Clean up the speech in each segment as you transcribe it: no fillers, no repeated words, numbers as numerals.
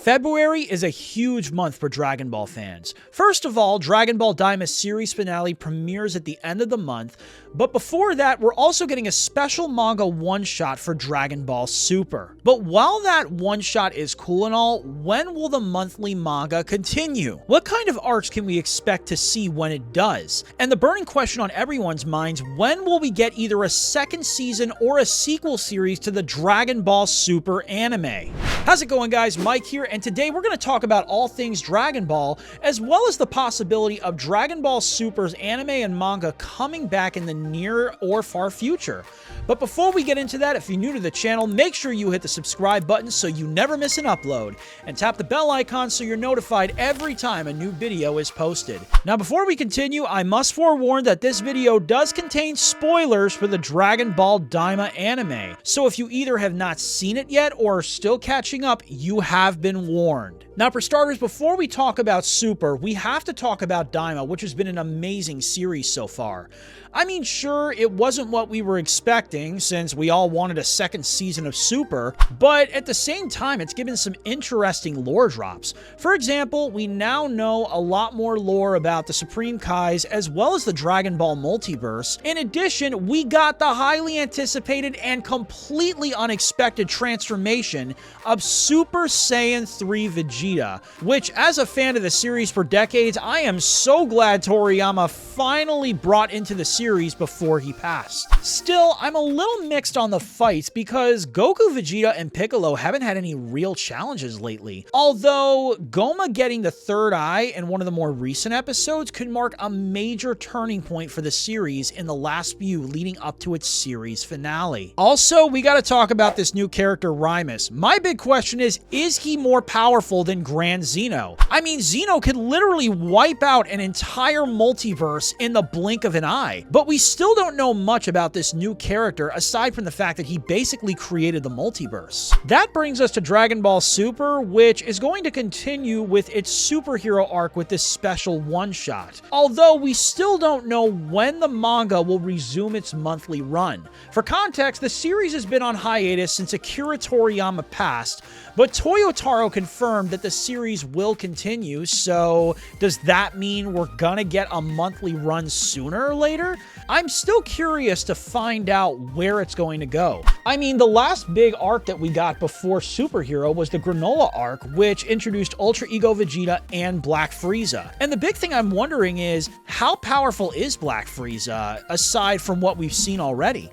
February is a huge month for Dragon Ball fans. First of all, Dragon Ball Daima series finale premieres at the end of the month, but before that, we're also getting a special manga one-shot for Dragon Ball Super. But while that one-shot is cool and all, when will the monthly manga continue? What kind of arcs can we expect to see when it does? And the burning question on everyone's minds, when will we get either a second season or a sequel series to the Dragon Ball Super anime? How's it going, guys? Mike here, and today we're going to talk about all things Dragon Ball, as well as the possibility of Dragon Ball Super's anime and manga coming back in the near or far future. But before we get into that, if you're new to the channel, make sure you hit the subscribe button so you never miss an upload, and tap the bell icon so you're notified every time a new video is posted. Now, before we continue, I must forewarn that this video does contain spoilers for the Dragon Ball Daima anime, so if you either have not seen it yet or are still catching up, you have been warned. Now, for starters, before we talk about Super, we have to talk about Daima, which has been an amazing series so far. I mean, sure, it wasn't what we were expecting, since we all wanted a second season of Super, but at the same time, it's given some interesting lore drops. For example, we now know a lot more lore about the Supreme Kais, as well as the Dragon Ball multiverse. In addition, we got the highly anticipated and completely unexpected transformation of Super Saiyan 3 Vegeta, which, as a fan of the series for decades, I am so glad Toriyama finally brought into the series before he passed. Still, I'm a little mixed on the fights because Goku, Vegeta, and Piccolo haven't had any real challenges lately. Although, Goma getting the third eye in one of the more recent episodes could mark a major turning point for the series in the last few leading up to its series finale. Also, we gotta talk about this new character, Rymus. My big question is he more powerful than Grand Zeno? I mean, Zeno could literally wipe out an entire multiverse in the blink of an eye. But we still don't know much about this new character aside from the fact that he basically created the multiverse. That brings us to Dragon Ball Super, which is going to continue with its superhero arc with this special one-shot. Although we still don't know when the manga will resume its monthly run. For context, the series has been on hiatus since Akira Toriyama passed, but Toyotaro confirmed that the series will continue, so does that mean we're gonna get a monthly run sooner or later? I'm still curious to find out where it's going to go. I mean, the last big arc that we got before Superhero was the Granola arc, which introduced Ultra Ego Vegeta and Black Frieza. And the big thing I'm wondering is, how powerful is Black Frieza, aside from what we've seen already?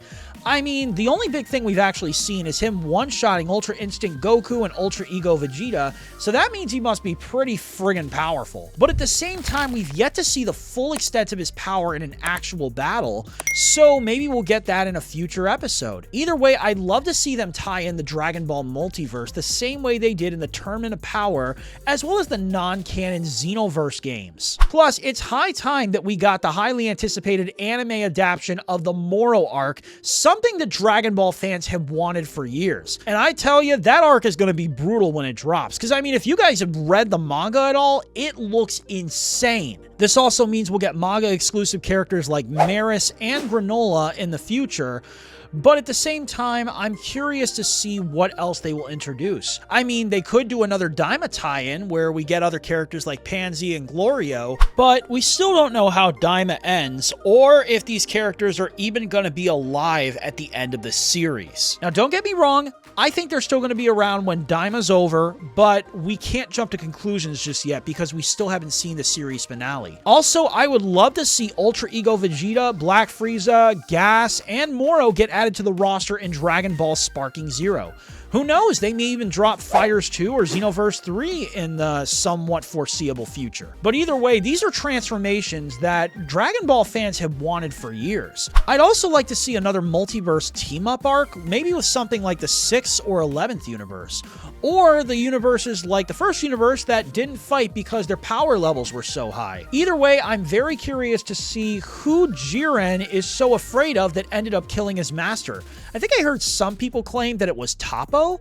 I mean, the only big thing we've actually seen is him one-shotting Ultra Instinct Goku and Ultra Ego Vegeta, so that means he must be pretty friggin' powerful. But at the same time, we've yet to see the full extent of his power in an actual battle, so maybe we'll get that in a future episode. Either way, I'd love to see them tie in the Dragon Ball multiverse the same way they did in the Tournament of Power, as well as the non-canon Xenoverse games. Plus, it's high time that we got the highly anticipated anime adaptation of the Moro arc, something that Dragon Ball fans have wanted for years. And I tell you, that arc is going to be brutal when it drops, because I mean, if you guys have read the manga at all, it looks insane. This also means we'll get manga exclusive characters like Maris and Granola in the future, but at the same time, I'm curious to see what else they will introduce. I mean, they could do another Daima tie-in where we get other characters like Pansy and Glorio, but we still don't know how Daima ends, or if these characters are even going to be alive at the end of the series. Now, don't get me wrong, I think they're still going to be around when Daima's over, but we can't jump to conclusions just yet because we still haven't seen the series finale. Also, I would love to see Ultra Ego Vegeta, Black Frieza, Gas, and Moro get added to the roster in Dragon Ball Sparking Zero. Who knows, they may even drop Fighters 2 or Xenoverse 3 in the somewhat foreseeable future. But either way, these are transformations that Dragon Ball fans have wanted for years. I'd also like to see another multiverse team-up arc, maybe with something like the 6th or 11th universe. Or the universes like the first universe that didn't fight because their power levels were so high. Either way, I'm very curious to see who Jiren is so afraid of that ended up killing his master. I think I heard some people claim that it was Toppo, Topo,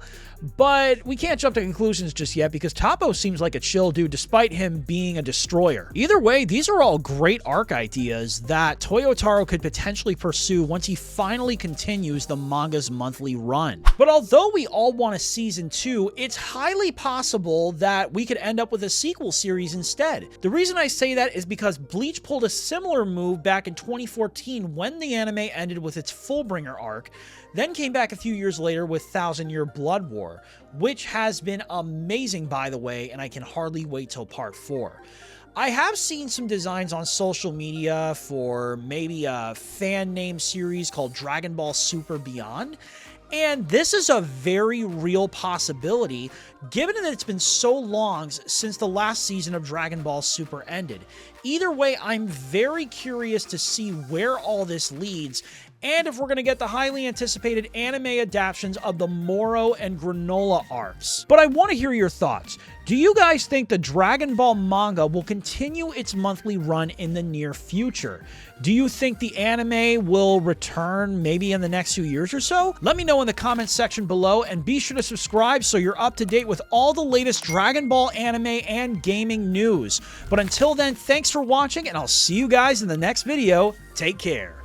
but we can't jump to conclusions just yet because Topo seems like a chill dude despite him being a destroyer. Either way, these are all great arc ideas that Toyotaro could potentially pursue once he finally continues the manga's monthly run. But although we all want a season 2, it's highly possible that we could end up with a sequel series instead. The reason I say that is because Bleach pulled a similar move back in 2014 when the anime ended with its Fullbringer arc, then came back a few years later with Thousand Year Blood War, which has been amazing by the way, and I can hardly wait till part 4. I have seen some designs on social media for maybe a fan name series called Dragon Ball Super Beyond, and this is a very real possibility given that it's been so long since the last season of Dragon Ball Super ended. Either way, I'm very curious to see where all this leads and if we're going to get the highly anticipated anime adaptations of the Moro and Granola arcs. But I want to hear your thoughts. Do you guys think the Dragon Ball manga will continue its monthly run in the near future? Do you think the anime will return maybe in the next few years or so? Let me know in the comments section below, and be sure to subscribe so you're up to date with all the latest Dragon Ball anime and gaming news. But until then, thanks for watching, and I'll see you guys in the next video. Take care.